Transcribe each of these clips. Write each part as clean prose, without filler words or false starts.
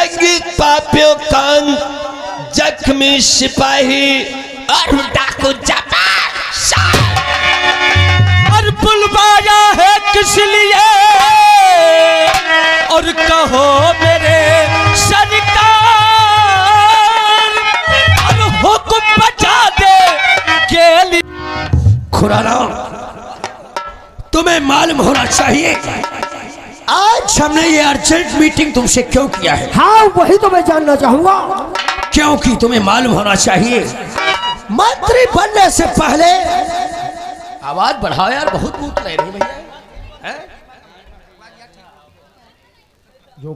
संगीत पापियों कान जख्मी सिपाही और डाकू जमाल और बुलवाया है किस लिए और कहो मेरे सरकार और हुक्म बजा दे के लिए। खुराना, तुम्हें मालूम होना चाहिए आज हमने ये अर्जेंट मीटिंग तुमसे क्यों किया है? हाँ, वही तो मैं जानना चाहूंगा। क्योंकि तुम्हें मालूम होना चाहिए मंत्री बनने से पहले, आवाज बढ़ाओ यार, बहुत भूख लग रही भैया।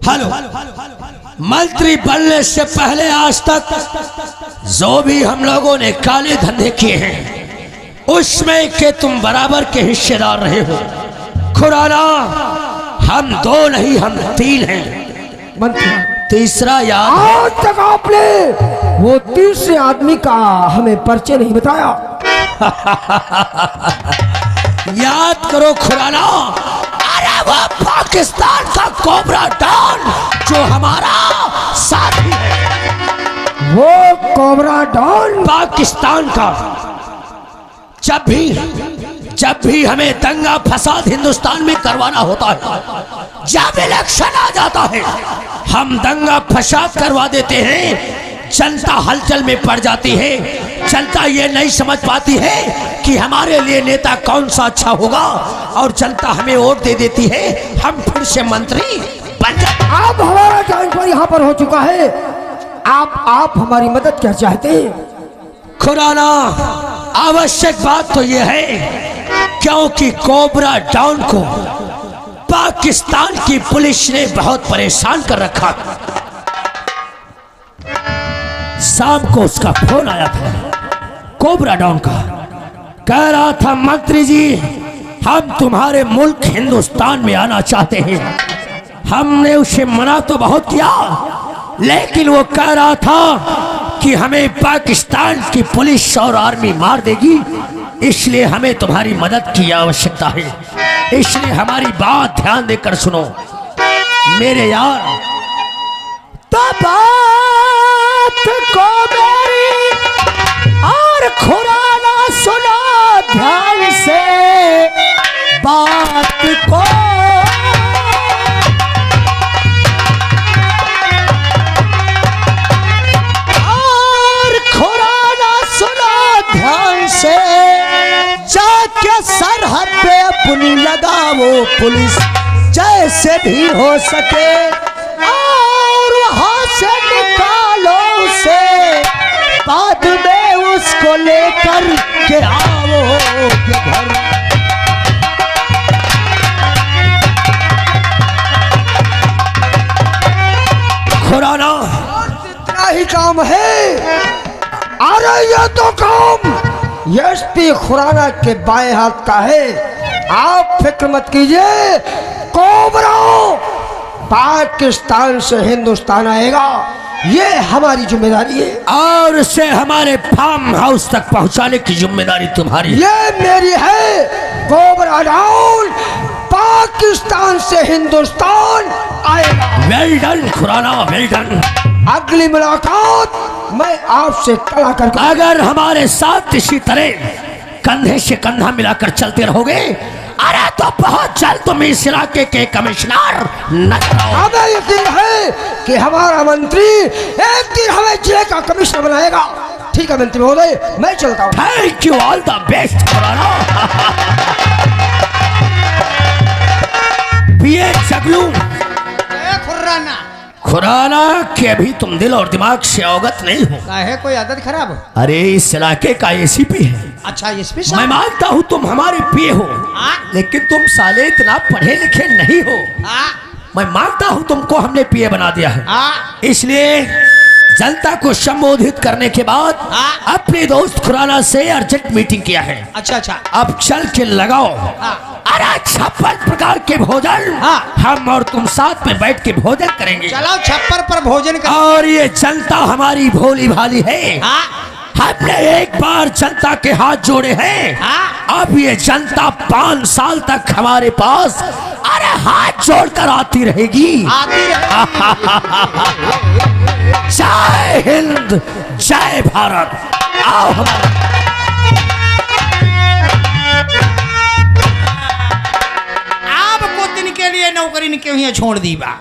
हेलो, मंत्री बनने से पहले आज तक जो भी हम लोगों ने काले धंधे किए हैं उसमें के तुम बराबर के हिस्सेदार रहे हो। खुराना, हम दो नहीं हम तीन हैं। मंत्री, तीसरा याद आज तक आपने वो तीसरे आदमी का हमें परिचय नहीं बताया। याद करो खुराना, अरे वो पाकिस्तान का कोबरा डॉन जो हमारा साथी है। वो कोबरा डॉन पाकिस्तान का जब भी हमें दंगा फसाद हिंदुस्तान में करवाना होता है, जब इलेक्शन आ जाता है हम दंगा फसाद करवा देते हैं। जनता हलचल में पड़ जाती है। जनता ये नहीं समझ पाती है कि हमारे लिए नेता कौन सा अच्छा होगा और जनता हमें वोट दे देती है। हम फिर से मंत्री बन जाते। अब हमारा ट्रांसफर यहाँ पर हो चुका है। आप हमारी मदद क्या चाहते हैं? खुराना, आवश्यक बात तो यह है क्योंकि कोबरा डॉन को पाकिस्तान की पुलिस ने बहुत परेशान कर रखा। शाम को उसका फोन आया था कोबरा डॉन का, कह रहा था मंत्री जी हम तुम्हारे मुल्क हिंदुस्तान में आना चाहते हैं। हमने उसे मना तो बहुत किया लेकिन वो कह रहा था कि हमें पाकिस्तान की पुलिस और आर्मी मार देगी, इसलिए हमें तुम्हारी मदद की आवश्यकता है। इसलिए हमारी बात ध्यान देकर सुनो मेरे यार। तो बात को मेरी और खुराना सुनो ध्यान से बात को। ध्यान से जाके सरहद पे अपनी लगाओ पुलिस जैसे भी हो सके और वहां से निकालो उसे, बाद में उसको लेकर के आओ के घर। खुराना, इतना ही काम है। अरे ये तो काम एसपी खुराना के बाएं हाथ का है। आप फिक्र मत कीजिए, कोबरा पाकिस्तान से हिंदुस्तान आएगा, ये हमारी जिम्मेदारी है। और उसे हमारे फार्म हाउस तक पहुंचाने की जिम्मेदारी तुम्हारी। ये मेरी है। कोबरा डॉन पाकिस्तान से हिंदुस्तान आएगा। Well done Khurana, well done. अगली मुलाकात मैं आपसे तय करके। अगर हमारे साथ इसी तरह कंधे से कंधा मिलाकर चलते रहोगे, अरे तो बहुत जल्द तुम इस इलाके के कमिश्नर नजर आओगे। हमें यकीन है कि हमारा मंत्री एक दिन हमें जिले का कमिश्नर बनाएगा। ठीक है मंत्री महोदय, मैं चलता हूँ। Thank you, all the best Khurana. पिए जगलू खुराना के अभी तुम दिल और दिमाग से अवगत नहीं हो। है कोई आदत खराब? अरे इस इलाके का एसीपी है। अच्छा, एसपी मैं साहब। मानता हूँ तुम हमारे पिए हो, लेकिन तुम साले इतना पढ़े लिखे नहीं हो। मैं मानता हूँ तुमको हमने पिए बना दिया है, इसलिए जनता को संबोधित करने के बाद अपने दोस्त खुराना से अर्जेंट मीटिंग किया है। अच्छा, अब चल के लगाओ। अरे 56 प्रकार के भोजन हम और तुम साथ में बैठ के भोजन करेंगे। चलो छप्पर पर भोजन कर। और ये जनता हमारी भोली भाली है। हमने एक बार जनता के हाथ जोड़े हैं। अब ये जनता 5 साल तक हमारे पास अरे हाथ जोड़कर आती रहेगी। आती रहे। जय हिंद, जय भारत। आओ हमारे आप कुछ दिन के लिए नौकरी ने क्यों यहाँ छोड़ दी बा?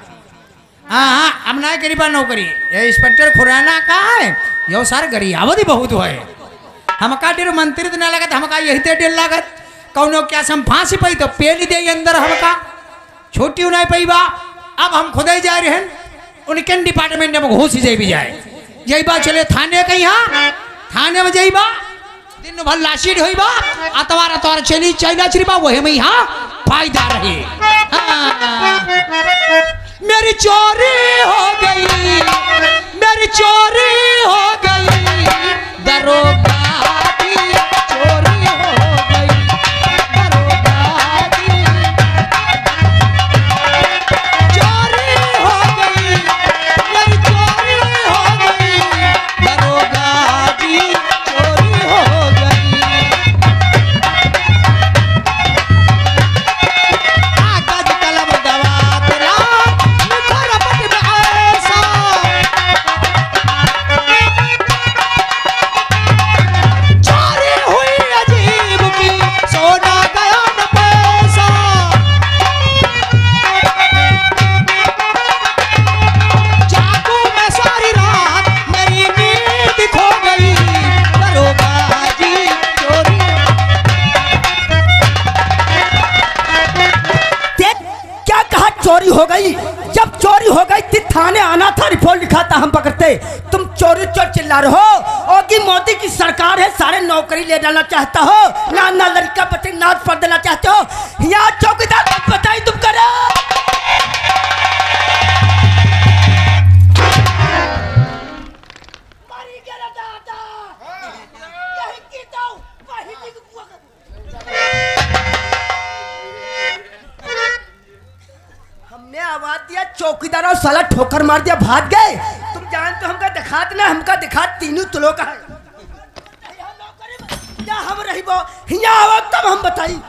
हाँ, अब ना करी बा नौकरी। ये इंस्पेक्टर खुराना का है, यो सर गरियावती बहुत है। हमका डेर मंत्री ना लगत, हमका यही ते डेर लागत। कौनो क्या सम फांसी पई तो पेली दे अंदर हमका छोटी नहीं पई बा। अब हम खुद ही जा रहे हैं, उनके डिपार्टमेंट में घुस जाए भी जाए। यही बात चले थाने के यहाँ, थाने में जाइबा दिन भर लाशी ढोइबा, अतवार अतवार चली चैला चरीबा, वही में यहाँ फायदा रहे। हाँ। मेरी चोरी हो गई, मेरी चोरी हो गई, दरोगा की चोरी हो गई, दरोगा की चोरी हो गई, मेरी चोरी हो गई, दरोगा की चोरी हो गई। कागज कलम दवा तेरा निखर पट में ऐसा, चोरी हुई अजीब की, सोना गया न पैसा। जागू मैं सारी रात, मेरी नींद खो गई, दरोगा जी चोरी। देख क्या कहा, चोरी हो गई। जब चोरी हो गई थी थाने आना था, रिपोर्ट लिखाता, हम पकड़ते। तुम चोरी चोर चिल्ला रहे हो। और की मोदी की सरकार है, सारे नौकरी ले डालना चाहता हो, ना ना लड़का बच्चे नाच पर देना चाहते हो। यहाँ चौकीदार बताई तुम करो। हमने आवाज दिया, चौकीदार और साला ठोकर मार दिया, भाग गए। तुम जान तो हमका दिखात ना, हमका दिखात तीनों तुलो का है। या हम रही बो, हिया आवा तब हम बताई।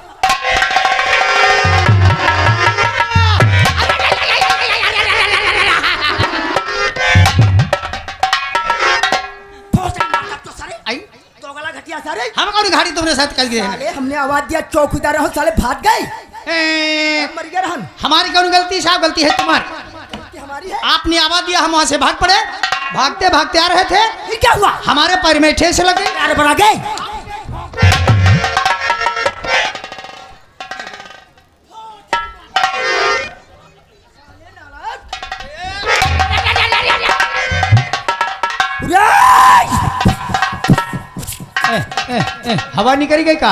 तो सारे आई तो गला घटिया सारे। हम कौन घाटी तुमने साथ कर दिए? साले हमने आवाज दिया, चौकीदार और साले भाग गए, मर गए रहन। हमारी कौन गलती? साहब गलती है तुम्हारी। गलती हमारी है। आपने आवाज दिया, हम वहां से भाग पड़े। भागते भागते आ रहे थे, ये क्या हुआ? हमारे पैर में ठेस लगे। यार बना गए। हवा निकल गई का?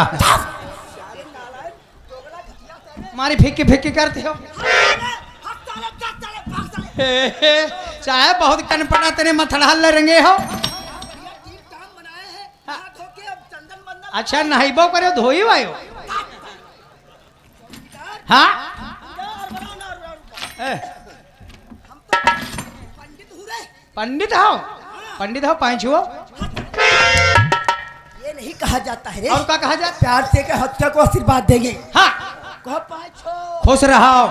हमारी फिक्की फिक्की करते हो। चाहे बहुत कन पड़ा तेरे मथड़ा लरेंगे हो। अच्छा नहाइबो करे धोई वायो। हाँ पंडित हो, पंडित हो पाँच हो। ये नहीं कहा जाता है रे। और क्या कहा जाता? प्यार से के हत्या को आशीर्वाद देंगे। हाँ कहो पाँच हो। खुश रहो।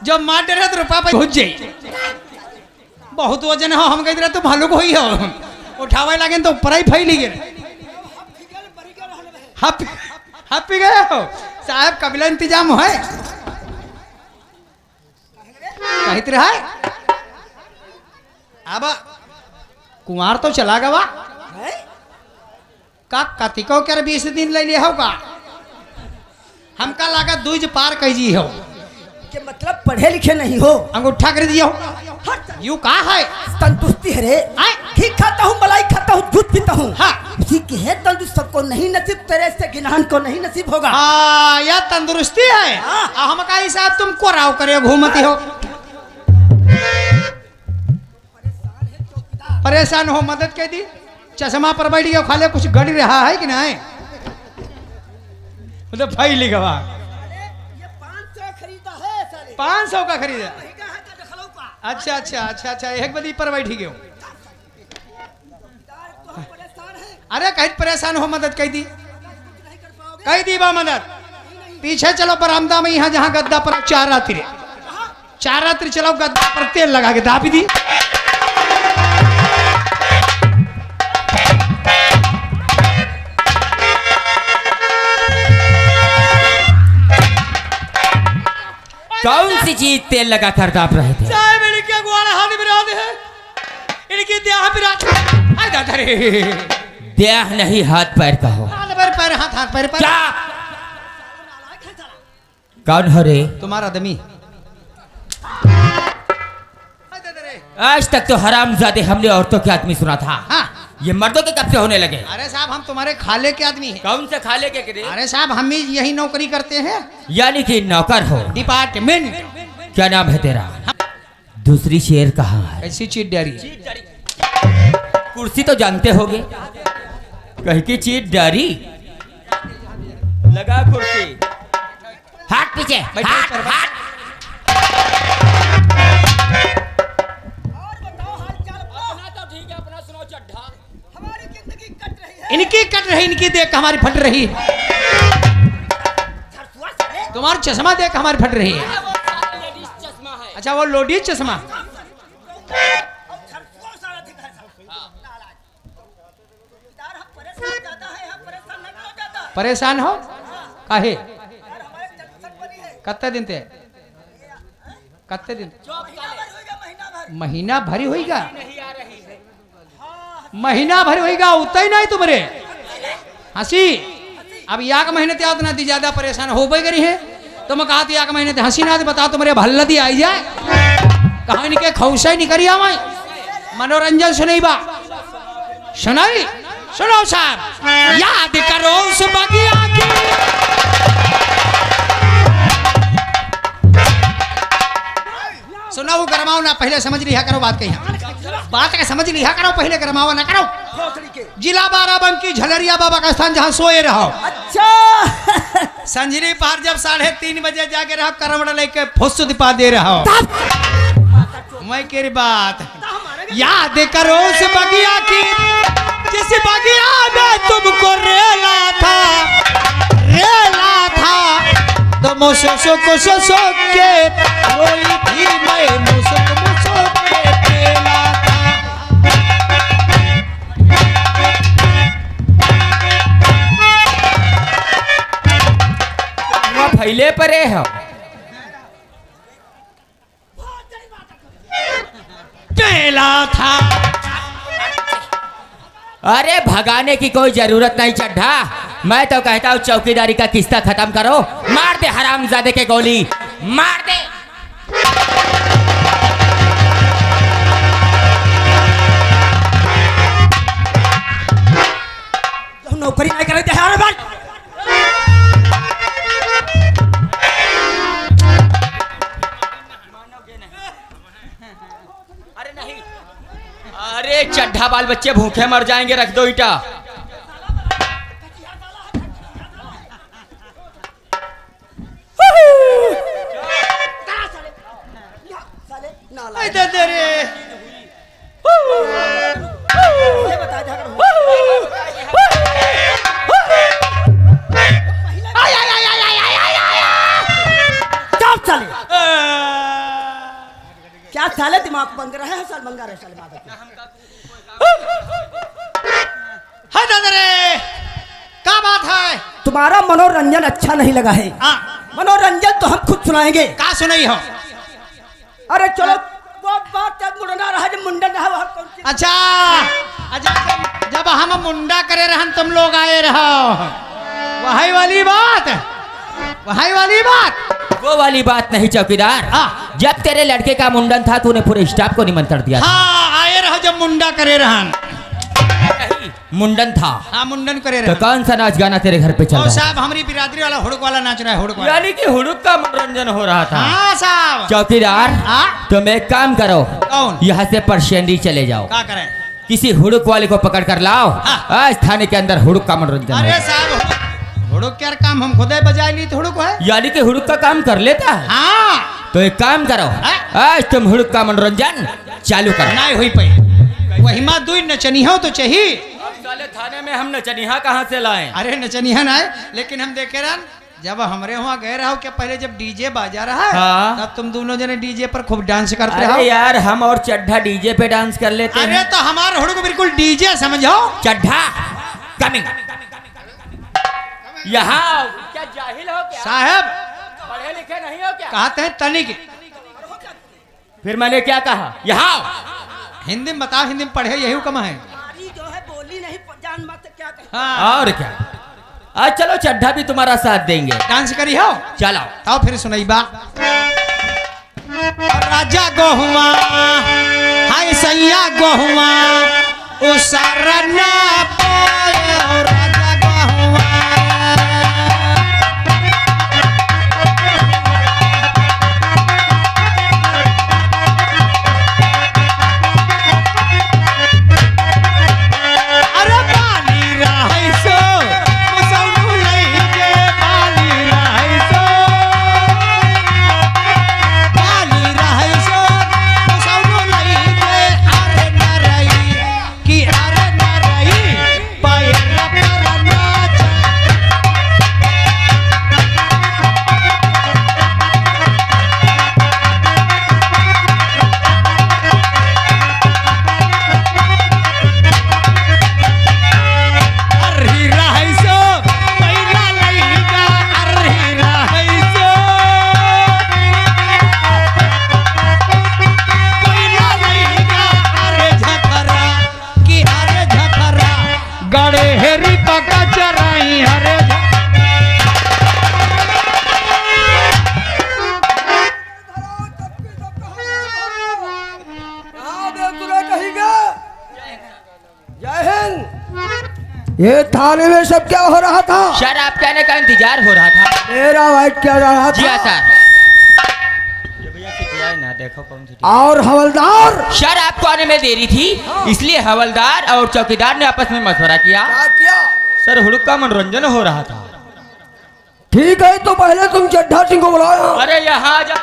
जो मार डरे तो रुपया पे पहुंच जाई। बहुत वजन हो, हम कह तो भालू हुई हो, उठावे लगे तो ऊपर ही फैली गए। हपी गए हो साहब, कबिला इंतजाम है कहते रहा। अब कुमार तो चला गवा का कतिको कर 20 दिन ले लिया होगा। हमका लगा दूज पार कही हो के मतलब पढ़े लिखे नहीं हो, अंगूठा कर दिया हो। यू कहा है तंदुरुस्ती है रे। ठीक खाता हूँ, मलाई खाता हूँ, दूध पीता हूँ। हाँ उसी की है तंदुरुस्त, सबको नहीं नसीब, तेरे से गिनहान को नहीं नसीब होगा। हाँ यह तंदुरुस्ती है। हम का हिसाब तुम को राव करे घूमती हो। परेशान हो मदद कर दी चश्मा पर बैठ गया खाले कुछ गड़ रहा है कि नहीं मतलब भाई लिखवा 500 का खरीदा अच्छा अच्छा अच्छा अच्छा एक बदी पर बैठ गयो अरे कहीं परेशान हो मदद कह दी बा मदद पीछे चलो बरामदा में यहाँ जहाँ गद्दा पर 4 रात्रि चलो गद्दा पर तेल लगा के दाबी दी कौन सी चीज तेल लगा कर दाप रहे थे? साहब इनके ग्वाला हाथ विराद है इनकी देह विराद हाय दादा रे देह नहीं हाथ पैर का हो। हाथ पैर क्या कौन हो रे? तुम्हारा आदमी आज तक तो हरामजादे हमने औरतों के आदमी सुना था। हाँ ये मर्दों के कब से होने लगे? अरे साहब हम तुम्हारे खाले के आदमी हैं। कौन से खाले के गिरे? अरे साहब हम ही यही नौकरी करते हैं यानी कि नौकर हो। डिपार्टमेंट क्या नाम है तेरा? दूसरी शेर कहाँ है? ऐसी चीट डारी कुर्सी तो जानते होगे, कहीं की चीट डारी लगा कुर्सी। हाथ पीछे हाथ हाथ। इनकी कट रही इनकी देख हमारी फट रही तुम्हारा चश्मा देख हमारी फट रही है। अच्छा वो लोडी चश्मा परेशान हो काहे कत्ते दिन ते कत्ते दिन महीना भरी होगा महीना भर होगा उतना ही नहीं तुम्हारे हंसी अब याक महीने ते उतना दी ज्यादा परेशान हो गई करी है तो मैं कहा याक महीने ते हंसी ना बताओ तुम्हारे भल्ला दी आई जाए कहा इनके खौसा ही नहीं करी आवाई मनोरंजन सुनाई बा सुनाई सुनो साहब याद करो उस बगिया की सुना वो गरमाओ ना पहले समझ लिया करो बात कही बात का समझ लिया करो पहले गरमाओ ना करो जिला बाराबंकी झलरिया बाबा का स्थान जहाँ सोए रहो अच्छा संजरी पार जब 3:30 बजे जाके रहो करमड़ लेके फुस दिपा दे रहो मैं केरी बात याद करो उस बगिया की जिस बगिया में तुमको रेला था तो मुसो के रोई थी मैं मुसो के पेला था। वहाँ फैले परे हो पेला था। अरे भगाने की कोई जरूरत नहीं चड्ढा, मैं तो कहता हूँ चौकीदारी का किस्ता खत्म करो। मार दे हरामजादे के गोली मार दे। नौकरी नहीं करे थे बात अरे नहीं, अरे चड्ढा बाल बच्चे भूखे मर जाएंगे, रख दो ईटा। क्या साले दिमाग बंद रहा है साल बंगा रहे साल है दादा रे क्या बात है? तुम्हारा मनोरंजन अच्छा नहीं लगा है। मनोरंजन तो हम खुद सुनाएंगे। क्या सुनाई हो? अरे चलो वो बात जब मुंडा रहा जब मुंडन रहा वहाँ कौन सी अच्छा अच्छा जब हम मुंडा करे रहन तुम लोग आए रहो वही वाली बात वो वाली बात नहीं चौकीदार। जब तेरे लड़के का मुंडन था तूने पूरे स्टाफ को निमंत्रण दिया था। हाँ आए रहो जब मुंडा करे रहन मुंडन था। हाँ मुंडन करे तो रहन। कौन सा नाच गाना तेरे घर पे चल ओ रहा है? साहब हमारी बिरादरी वाला हुड़क वाला नाच रहा है हुड़क वाला। यानी कि हुड़ुक का मनोरंजन हो रहा था। हाँ साहब चौकीदार हाँ तुम एक काम करो, कौन? यहाँ से परसेंडी चले जाओ। क्या करें? किसी हुड़ुक वाले को पकड़ कर लाओ। आज थाने के अंदर हुड़ुक का मनोरंजन अरे होगा। साहब हुड़ुक क्या काम, हम खुद बजाए ली तो हुड़ुक है। यानी कि हुड़ुक का काम कर लेता है। हाँ तो एक काम करो, आज तुम हुड़ुक का मनोरंजन चालू करो। नहीं हुई पाई, वही माँ दुई नचनी हो तो चाहिए। साले थाने में हम नचनिया कहाँ से लाए? अरे नचनिया ना है, लेकिन हम देखे रहा जब हमरे वहाँ गए रहो क्या पहले जब डीजे बाजा रहा है, हाँ। तब तुम दोनों जने डीजे पर खूब डांस करते अरे रहो। यार हम और चड्ढा डीजे पे डांस कर लेते अरे हैं। तो हमारा हुड़ुक बिल्कुल डीजे समझो। चड्ढा कमिंग यहाँ। क्या जाहिल हो क्या? साहब पढ़े लिखे नहीं हो क्या? कहते हैं तनिक फिर मैंने क्या कहा? यहाँ हिंदी में बताओ, हिंदी में पढ़े यही कम है। जो है बोली नहीं जान मत क्या कहे। हाँ और क्या, आज चलो चड्ढा भी तुम्हारा साथ देंगे। डांस करी हो, चलो आओ फिर सुनाई बा। राजा गोहुआ हाय सैया गोहुआ ओ सरना पाए ओ राजा गोहुआ। अरे बाली राय सो मुसौनु लई के बाली राय सो, बाली राय सो मुसौनु लई के अरे नरई कि अरे नरई पैर पर नाच। अर्री राय सो पैरा लई का अर्री राय सो, पैरा लई का अरे झखरा कि अरे झखरा गड़े हेरी पका चराई हरे जय हिंद। ये थाने में सब क्या हो रहा था? शराब पीने का इंतजार हो रहा था। मेरा वाइट क्या रहा जी हाँ था? सर। ये भैया चिट्ठियाँ ना देखो कौन सी चिट्ठी। और हवलदार शराब को आने में देरी थी, इसलिए हवलदार और चौकीदार ने आपस में मशवरा किया। क्या किया? सर हुड़ुक का मनोरंजन हो रहा था। ठीक है, तो पहले तुम चड्ढा सिंह को बुलाओ। अरे यहाँ जा।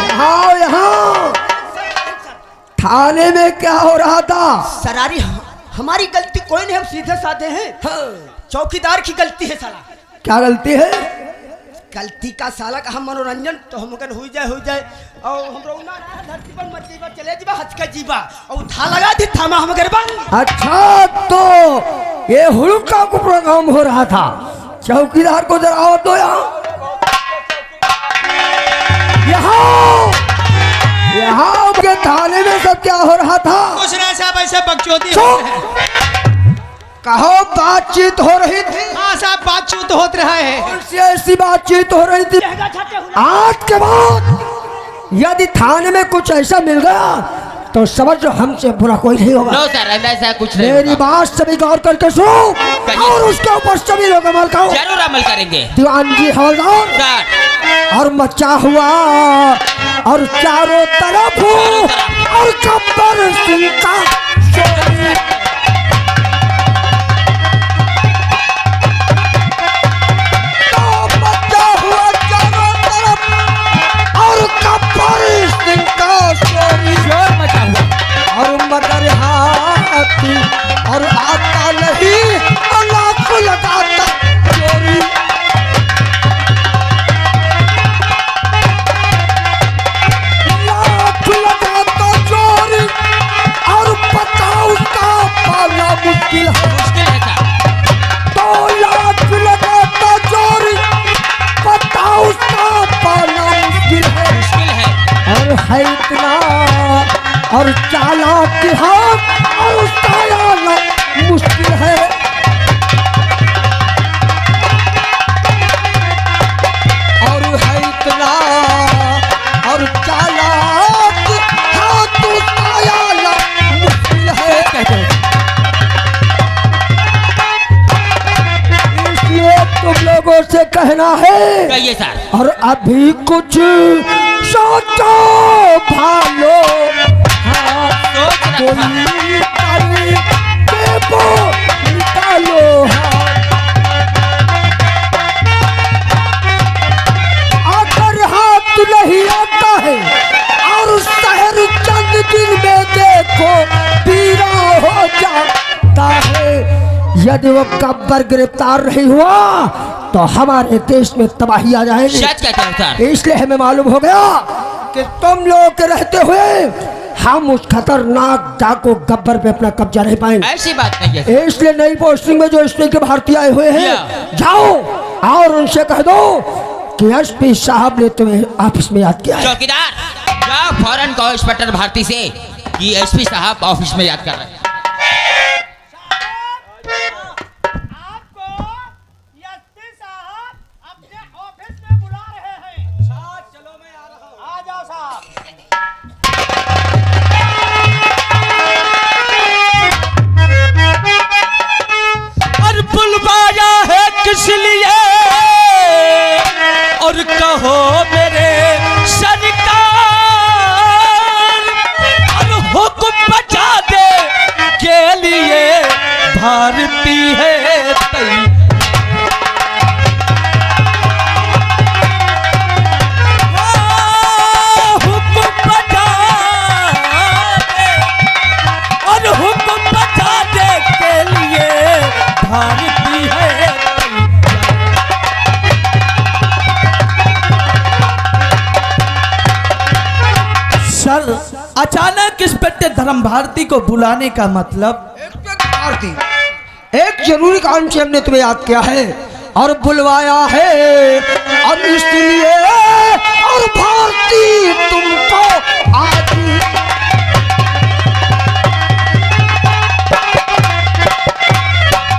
यहाँ यहाँ थाने में क्या हो रहा था? सरारी हमारी गलती कोई नहीं, हम सीधे साधे हैं। चौकीदार की गलती है साला। क्या गलती है? गलती का साला का हम मनोरंजन तो हम कन हो जाए और हम रोना ना धरती पर मत जीवा चले जीवा हंस के जीवा और था लगा दी थामा हम गरबन। अच्छा, तो ये हुड़का को प्रोग्राम हो रहा था। चौकीदार को जरा आओ तो यहाँ आपके थाने में सब क्या हो रहा था? कुछ ना साहब ऐसे बकचोदी हो रहे हैं। कहो बातचीत हो रही थी? हाँ साहब बातचीत होत रहा है। कौन सी ऐसी बातचीत हो रही थी? आज के बाद यदि थाने में कुछ ऐसा मिल गया तो समझ लो हमसे बुरा कोई नहीं होगा। नो सर ऐसा कुछ नहीं मेरी होगा। बात सभी गौर करके सुनो और उसके ऊपर सभी लोग अमल करो। जरूर अमल करेंगे दीवान जी हवलदार सर। और मचा हुआ और चारों तरफ और गब्बर सिंह का शोर। तो मचा हुआ चारों तरफ और गब्बर सिंह का शोर मचा हुआ और मगर हाथी और आता नहीं और लाख लगाता चोरी। लाख लगाता चोरी और पता उसका पाना मुश्किल है। मुश्किल है सर। तो लाख लगाता चोरी पता उसका पाना मुश्किल है। मुश्किल है। और है इतना और चालाक हाथ और उसका आना मुश्किल है। और है इतना और चालाक हाथ उसका आना मुश्किल है। इसलिए तुम लोगों से कहना है कहिए सर। और अभी कुछ सोचो भालो। हाँ, सोच यदि वो गब्बर गिरफ्तार नहीं हुआ तो हमारे देश में तबाही आ जाएगी। सच कहते हो सर। इसलिए हमें मालूम हो गया कि तुम लोगों के रहते हुए हम उस खतरनाक डाकू गब्बर पे अपना कब्जा नहीं पाएंगे। ऐसी बात नहीं है। इसलिए नई पोस्टिंग में जो एसपी के भारतीय आए हुए हैं, जाओ और उनसे कह दो कि एसपी साहब ने तुम्हें ऑफिस में याद किया है। चौकीदार जाओ फौरन कहो इंस्पेक्टर भारती से कि एसपी साहब ऑफिस में याद कर रहे हैं। बुलवाया है किस लिए और कहो मेरे सरकार, और हुक्म बजा दे के लिए भारती है तैयार। हुक्म बजा दे और हुक्म बजा दे के लिए भारती है। सर, अचानक इंस्पेक्टर धर्म भारती को बुलाने का मतलब? भारती, एक जरूरी काम से हमने तुम्हें याद किया है और बुलवाया है, और इसलिए और भारती तुमको आज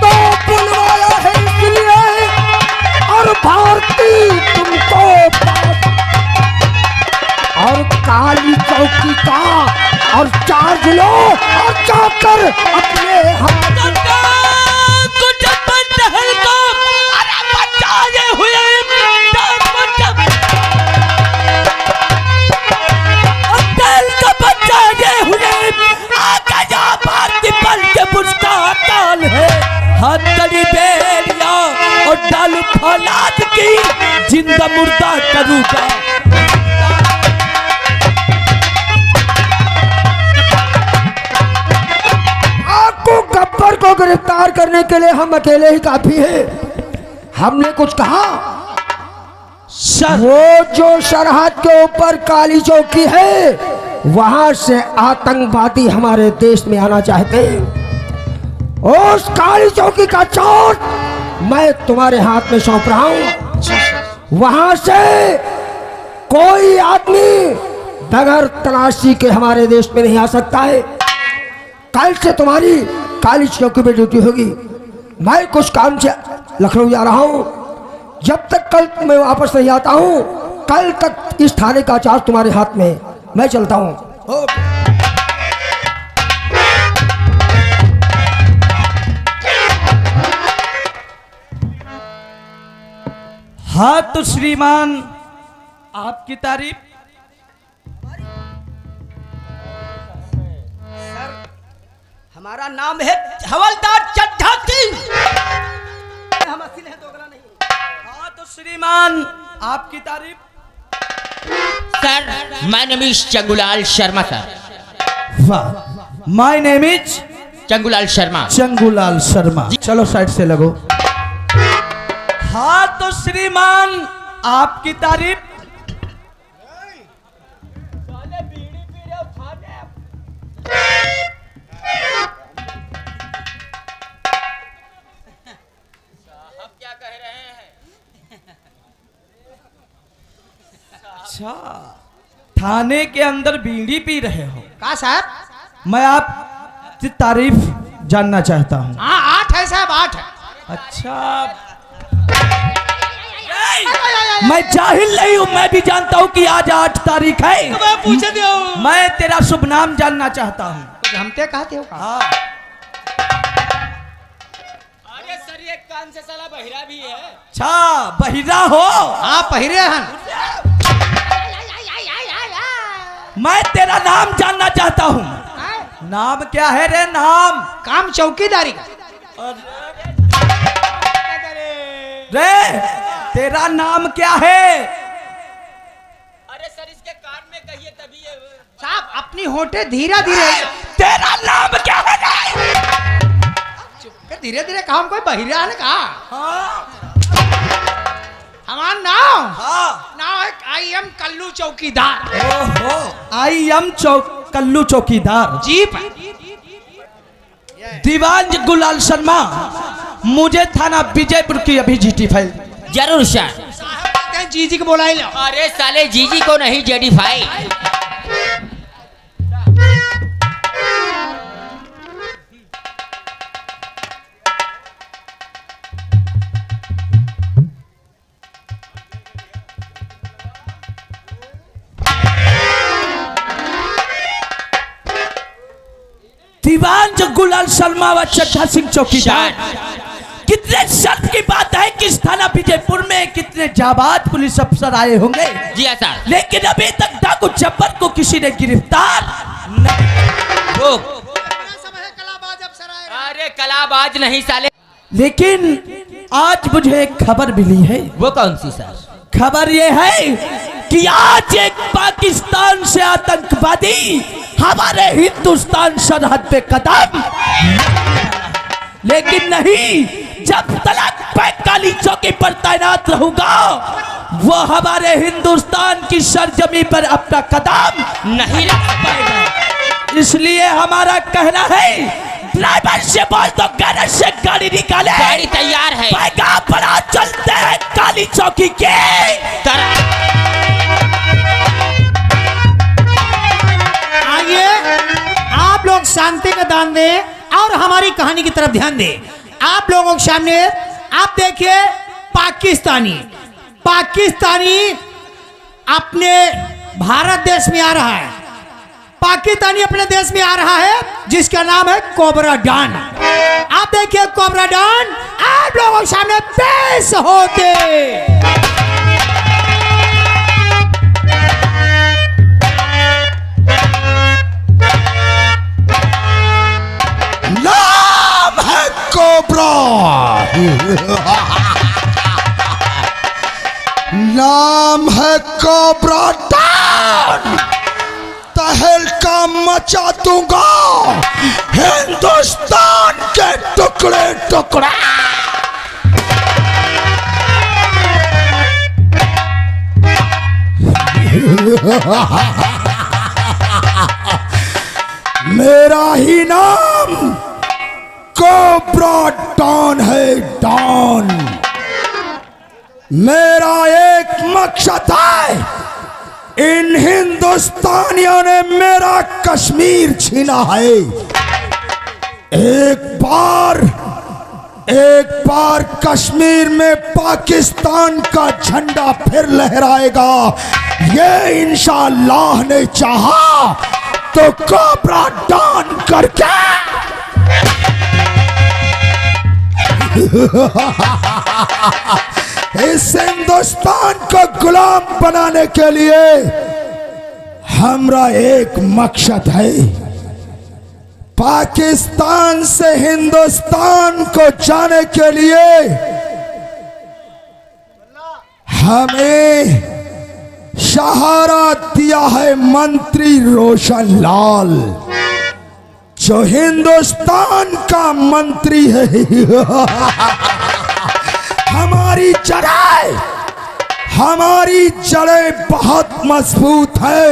तो बुलवाया है, इसलिए और भारती तुमको और काली चौकी का और चार्ज लो और जाकर अपने हाथ और डालू फौलाद की जिंदा मुर्दा करूँगा। आपको गब्बर को गिरफ्तार करने के लिए हम अकेले ही काफी है। हमने कुछ कहा सर, वो जो सरहद के ऊपर काली चौकी है वहां से आतंकवादी हमारे देश में आना चाहते हैं। उस काली चौकी का चार्ट मैं तुम्हारे हाथ में सौंप रहा हूं। वहां से कोई आदमी बगैर तलाशी के हमारे देश में नहीं आ सकता है। कल से तुम्हारी काली चौकी पे ड्यूटी होगी। मैं कुछ काम से लखनऊ जा रहा हूं। जब तक कल मैं वापस नहीं आता हूं, कल तक इस थाने का चार्ज तुम्हारे हाथ में। मैं चलता हूं। हाँ तो श्रीमान, आपकी तारीफ। हमारा नाम है हवलदार चड्ढा सिंह। हम असील हैं तो अगला नहीं। हाँ तो श्रीमान, आपकी तारीफ। Sir, my name is Changulal Sharma sir. वाह, my name is Changulal Sharma. Changulal Sharma. चलो साइड से लगो। हाँ तो श्रीमान, आपकी तारीफ। अच्छा, थाने के अंदर बीड़ी पी रहे हो? कहा साहब? मैं आपकी तारीफ जानना चाहता हूँ। हाँ 8 है साहब, 8 है। अच्छा, मैं जाहिल नहीं हूँ, मैं भी जानता हूँ कि आज 8 तारीख है। मैं पूछे दियो। मैं तेरा शुभ नाम जानना चाहता हूँ। कुछ हमते कहते हो? हाँ। अरे सर, ये कान से साला बहिरा भी है। अच्छा, बहिरा हो? हाँ पहिरे हन। मैं तेरा नाम जानना चाहता हूँ। नाम क्या है रे? नाम? काम चौकीदारी का। रे, तेरा नाम क्या है? अरे सर, इसके कान में कहिए तभी साहब अपनी होठे धीरे धीरे। तेरा नाम क्या है? धीरे धीरे काम कोई बहिरा है का हाँ हमार नाम हाँ नाम है आई एम कल्लू चौकीदार। ओहो आई एम कल्लू चौकीदार। जी दीवान गुलाल शर्मा, मुझे थाना विजयपुर की अभी जीटी फाइल। जरूर सर। जीजी को बोला ही लो। अरे साले जीजी को नहीं जेडी भाई। दीवान गुलाल शर्मा व चड्ढा सिंह चौकीदार, कितने शर्म की बात है कि इस थाना विजयपुर में कितने जाबाज पुलिस अफसर आए होंगे, जी हाँ सर। लेकिन अभी तक डाकू जब्बर को किसी ने गिरफ्तार नहीं। रुक। अरे कलाबाज नहीं साले। लेकिन आज मुझे एक खबर मिली है। वो कौन सी सर? खबर यह है कि आज एक पाकिस्तान से आतंकवादी हमारे हिंदुस्तान सरहद पे कदम, लेकिन नहीं, जब तक मैं काली चौकी पर तैनात रहूंगा वो हमारे हिंदुस्तान की सरजमी पर अपना कदम नहीं रख पाएगा। इसलिए हमारा कहना है, ड्राइवर से बोल दो गैरेज से गाड़ी निकाले। गाड़ी तैयार है। पैगा बड़ा चलते हैं काली चौकी के आइए आप लोग शांति का दान दें और हमारी कहानी की तरफ ध्यान दें। आप लोगों के सामने आप देखिए पाकिस्तानी अपने भारत देश में आ रहा है। पाकिस्तानी अपने देश में आ रहा है जिसका नाम है कोबरा डॉन। आप देखिए कोबरा डॉन आप लोगों के सामने पेश होते। नाम है कोबरा, नाम है कोबरा डॉन। तहलका मचा दूंगा हिंदुस्तान के टुकड़े टुकड़े। मेरा ही नाम कोबरा डॉन है, डॉन। मेरा एक मकसद है, इन हिंदुस्तानियों ने मेरा कश्मीर छीना है। एक बार कश्मीर में पाकिस्तान का झंडा फिर लहराएगा। ये इंशाअल्लाह ने चाहा तो कोबरा डॉन करके इस हिंदुस्तान को गुलाम बनाने के लिए हमारा एक मकसद है। पाकिस्तान से हिंदुस्तान को जाने के लिए हमें सहारा दिया है मंत्री रोशन लाल, जो हिंदुस्तान का मंत्री है। हमारी जड़ें बहुत मजबूत है,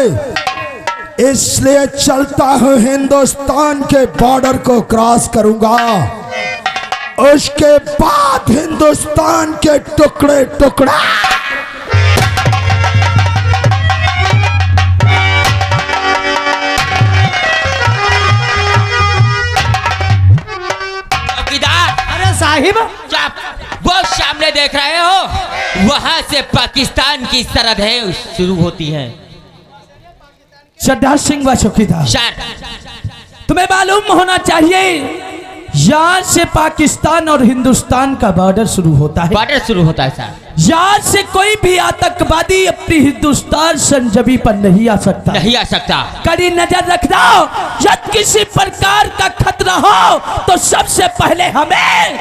इसलिए चलता हूं हिंदुस्तान के बॉर्डर को क्रॉस करूंगा। उसके बाद हिंदुस्तान के टुकड़े टुकड़ा साहिब वो सामने देख रहे हो, वहां से पाकिस्तान की सरहदें शुरू होती हैं। चड्ढा सिंह व चौकीदार, सर तुम्हें मालूम होना चाहिए यहाँ से पाकिस्तान और हिंदुस्तान का बॉर्डर शुरू होता है। बॉर्डर शुरू होता है सर। यहाँ से कोई भी आतंकवादी अपनी हिंदुस्तान सरजमी पर नहीं आ सकता। नहीं आ सकता। कड़ी नजर रखना, यदि किसी प्रकार का खतरा हो तो सबसे पहले हमें